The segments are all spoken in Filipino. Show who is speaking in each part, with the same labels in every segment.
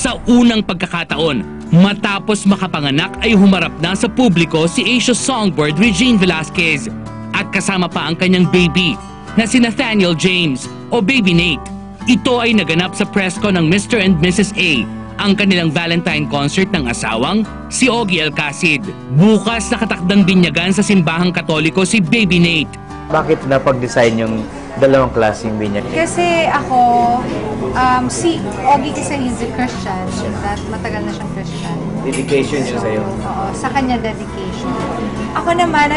Speaker 1: Sa unang pagkakataon, matapos makapanganak ay humarap na sa publiko si Asia songbird Regine Velasquez at kasama pa ang kanyang baby na si Nathaniel James o Baby Nate. Ito ay naganap sa presko ng Mr. and Mrs. A, ang kanilang Valentine concert ng asawang si Ogie Alcacid. Bukas nakatakdang binyagan sa simbahang Katoliko si Baby Nate.
Speaker 2: Bakit napag-design yung dalawang klaseng binyag?
Speaker 3: Kasi ako, si Ogie kasi he's a Christian. That matagal na siyang Christian.
Speaker 2: Dedication siya sa'yo?
Speaker 3: Oo, sa kanya dedication. Ako naman,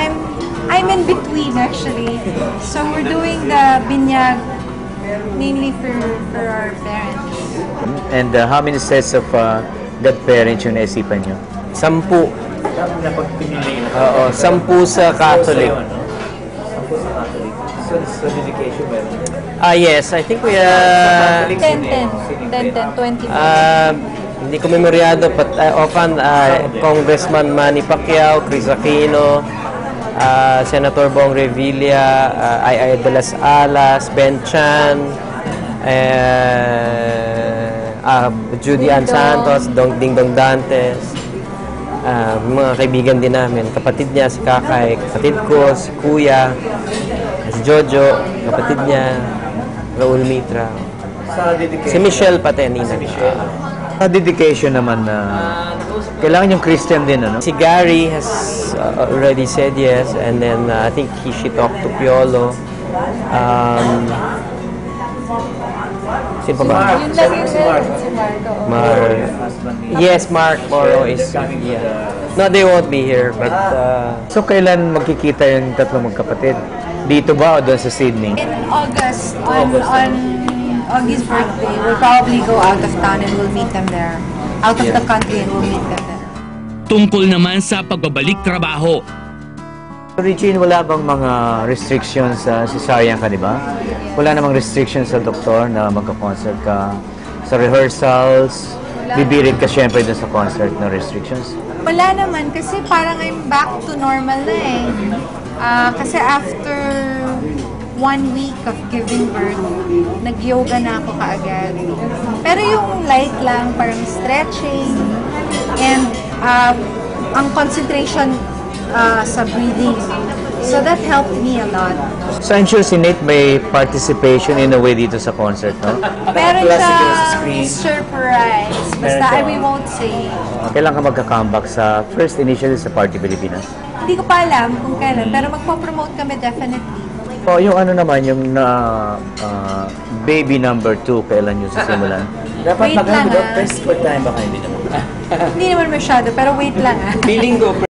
Speaker 3: I'm in between actually. So we're doing the binyag mainly for our parents.
Speaker 2: And how many sets of godparents yung naisipan nyo?
Speaker 4: 10. Oo, 10 sa Catholic.
Speaker 2: So dedication meron?
Speaker 4: Yes, I think we
Speaker 3: 10, 20.
Speaker 4: hindi ko memoryado, but often Congressman Manny Pacquiao, Chris Aquino, Senator Bong Revilla, Ay de las Alas, Ben Chan, Judy Ann Santos, Ding Dong Dantes, mga kaibigan din namin, kapatid niya si Kakay, kapatid ko, si Kuya, si Jojo, kapatid niya, Raul Mitra, si Michelle Patenina.
Speaker 2: Sa dedication naman na kailangan yung Christian din, ano?
Speaker 4: Si Gary has already said yes, and then I think she talked to Piolo. Sino pa ba?
Speaker 3: Yun lang yun, si Marco.
Speaker 4: Yes, Mark Moro is yeah. No, they won't be here, but
Speaker 2: So kailan magkikita yung tatlong magkapatid? Dito ba o doon sa Sydney?
Speaker 3: In August, on Augie's birthday, we'll probably go out of town and we'll meet them there. Out of the country and we'll meet them there.
Speaker 1: Tungkol naman sa pagbabalik trabaho,
Speaker 2: Regine, wala bang mga restrictions sa cesarean ka, di ba? Wala namang restrictions sa doktor na magka-concert ka sa rehearsals? Bibirit ka syempre doon sa concert na restrictions?
Speaker 3: Wala naman kasi parang I'm back to normal na eh. Kasi after 1 week of giving birth, nag-yoga na ako kaagad. Pero yung light lang, parang stretching, and ang concentration sa breathing. So that helped me a lot.
Speaker 2: So I'm sure si Nate may participation in a way dito sa concert, no?
Speaker 3: Meron siyang surprise. Basta we won't say.
Speaker 2: Kailan ka magka-comeback sa first initially sa Party Pilipinas?
Speaker 3: Hindi ko pa alam kung kailan, pero magpo-promote kami definitely.
Speaker 2: O yung ano naman, yung baby number 2, kailan nyo sisimulan?
Speaker 3: Wait lang
Speaker 2: First time ba kayo?
Speaker 3: Hindi naman masyado, pero wait lang
Speaker 4: feeling ko